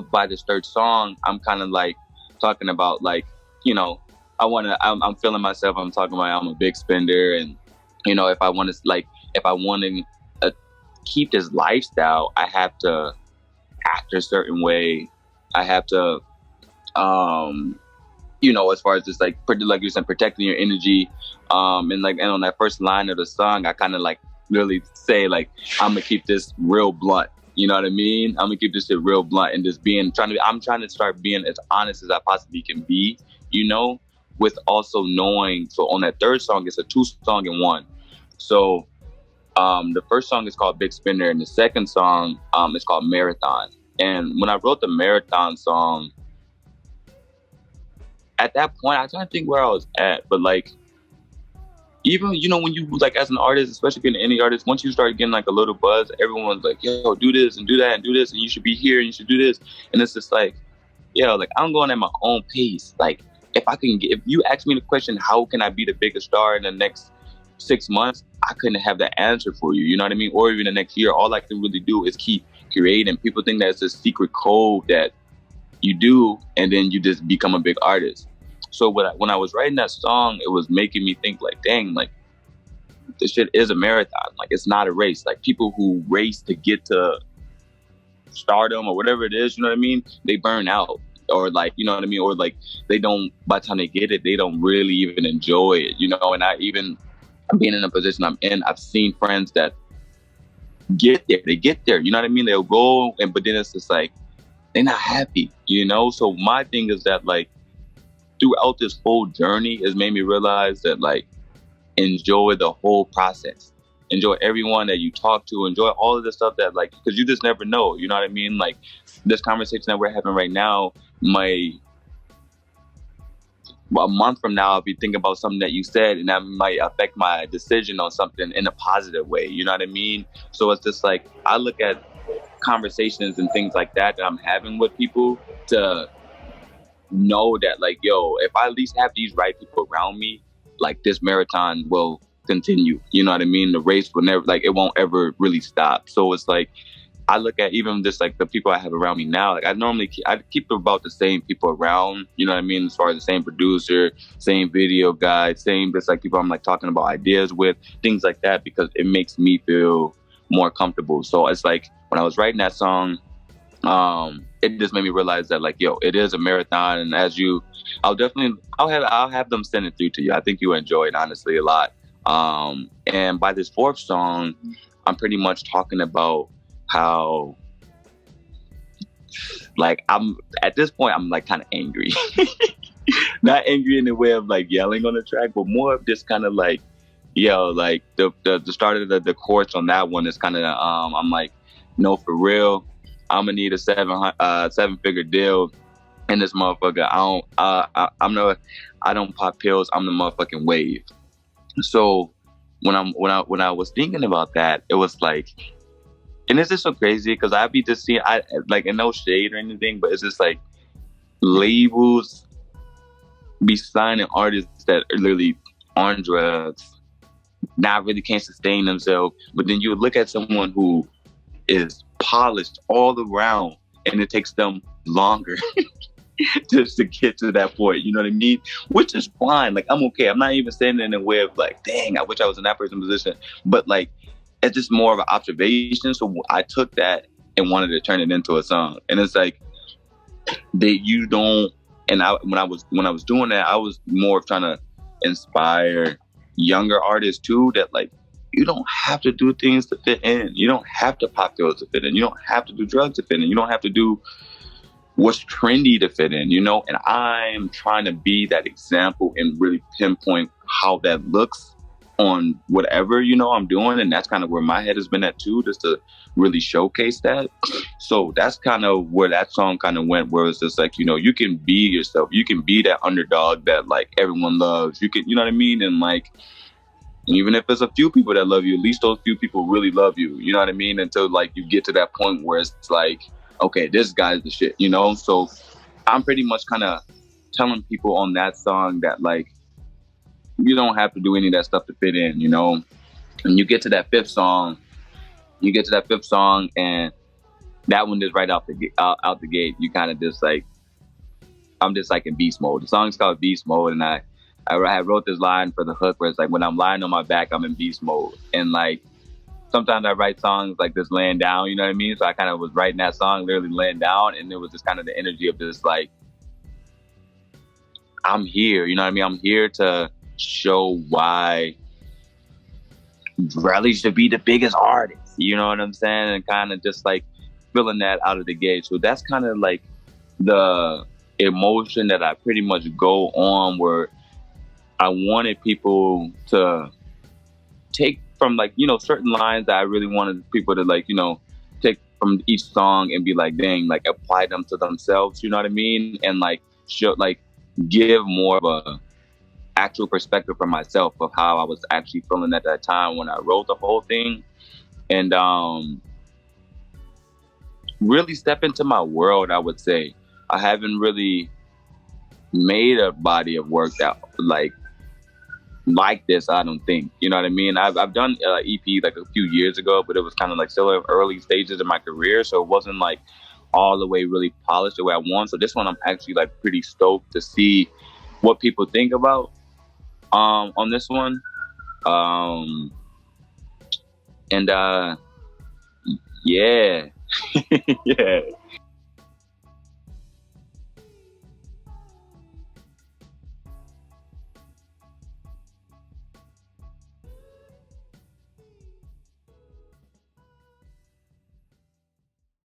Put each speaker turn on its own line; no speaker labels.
But by this third song, I'm kind of like talking about like, you know, I'm feeling myself. I'm talking about I'm a big spender, and you know, if I want to like, if I want to keep this lifestyle, I have to act a certain way. I have to, you know, as far as just like you're saying, protecting your energy, and on that first line of the song, I kind of like really say like, I'm gonna keep this real blunt. You know what I mean? I'm gonna keep this shit real blunt and just I'm trying to start being as honest as I possibly can be. You know, with also knowing. So on that third song, it's a 2-song in one. So the first song is called Big Spender, and the second song is called Marathon. And when I wrote the Marathon song, at that point, I trying to think where I was at, but like, even, you know, when you like as an artist, especially being an indie artist, once you start getting like a little buzz, everyone's like, yo, do this and do that and do this, and you should be here and you should do this. And it's just like, yo, like I'm going at my own pace. Like if you ask me the question, how can I be the biggest star in the next 6 months? I couldn't have that answer for you. You know what I mean? Or even the next year, all I can really do is keep creating. People think that's a secret code that you do, and then you just become a big artist. So when I was writing that song, it was making me think like, dang, like this shit is a marathon. Like it's not a race. Like people who race to get to stardom or whatever it is, you know what I mean? They burn out, or like, you know what I mean? Or like they don't, by the time they get it, they don't really even enjoy it, you know? And I even being in the position I'm in, I've seen friends that they get there, you know what I mean? They'll go, but then it's just like, they're not happy, you know? So my thing is that like, throughout this whole journey has made me realize that like, enjoy the whole process, enjoy everyone that you talk to, enjoy all of the stuff that like, because you just never know, you know what I mean? Like this conversation that we're having right now, a month from now, I'll be thinking about something that you said, and that might affect my decision on something in a positive way, you know what I mean? So it's just like, I look at conversations and things like that I'm having with people to know that like, yo, if I at least have these right people around me, like this marathon will continue, you know what I mean? The race will never, like, it won't ever really stop. So it's like, I look at even just like the people I have around me now, like I keep about the same people around, you know what I mean? As far as the same producer, same video guy, same just like people I'm like talking about ideas with, things like that, because it makes me feel more comfortable. So it's like when I was writing that song, it just made me realize that like, yo, it is a marathon. And I'll have them send it through to you. I think you enjoy it honestly a lot. And by this fourth song, I'm pretty much talking about how like I'm at this point I'm like kind of angry. Not angry in the way of like yelling on the track, but more of just kind of like, yo, like the start of the chorus on that one is kind of I'm like, no, for real, I'm gonna need a 7-figure deal in this motherfucker. I don't pop pills. I'm the motherfucking wave. So when I was thinking about that, it was like, and it's just so crazy because I be just seeing, I like, and no shade or anything, but it's just like labels be signing artists that are literally on drugs, not really can't sustain themselves. But then you look at someone who is polished all around, and it takes them longer just to get to that point. You know what I mean? Which is fine. Like I'm okay. I'm not even saying it in a way of like, dang, I wish I was in that person's position. But like, it's just more of an observation. So I took that and wanted to turn it into a song. And it's like you don't. And when I was doing that, I was more trying to inspire younger artists too. That like, you don't have to do things to fit in. You don't have to pop pills to fit in. You don't have to do drugs to fit in. You don't have to do what's trendy to fit in, you know? And I'm trying to be that example and really pinpoint how that looks on whatever, you know, I'm doing. And that's kind of where my head has been at too, just to really showcase that. So that's kind of where that song kind of went, where it's just like, you know, you can be yourself. You can be that underdog that like everyone loves. You can, you know what I mean? And like, even if there's a few people that love you, at least those few people really love you. You know what I mean? Until like you get to that point where it's like, okay, this guy's the shit, you know? So I'm pretty much kind of telling people on that song that like, you don't have to do any of that stuff to fit in, you know? And you get to that fifth song and that one just right out the gate, you kind of just like, I'm just like in beast mode. The song's called Beast Mode, and I wrote this line for the hook where it's like, when I'm lying on my back, I'm in beast mode. And like, sometimes I write songs like this laying down, you know what I mean? So I kind of was writing that song literally laying down, and it was just kind of the energy of just like, I'm here, you know what I mean? I'm here to show why Drelli should be the biggest artist, you know what I'm saying? And kind of just like feeling that out of the gate. So that's kind of like the emotion that I pretty much go on, where I wanted people to take from, like, you know, certain lines that I really wanted people to, like, you know, take from each song and be like, dang, like apply them to themselves, you know what I mean? And like show, like give more of a actual perspective for myself of how I was actually feeling at that time when I wrote the whole thing. And really step into my world, I would say. I haven't really made a body of work that like this, I don't think. You know what I mean? I've done EP like a few years ago, but it was kind of like still in early stages of my career, so it wasn't like all the way really polished the way I want. So this one, I'm actually like pretty stoked to see what people think about on this one. Um, and yeah, yeah.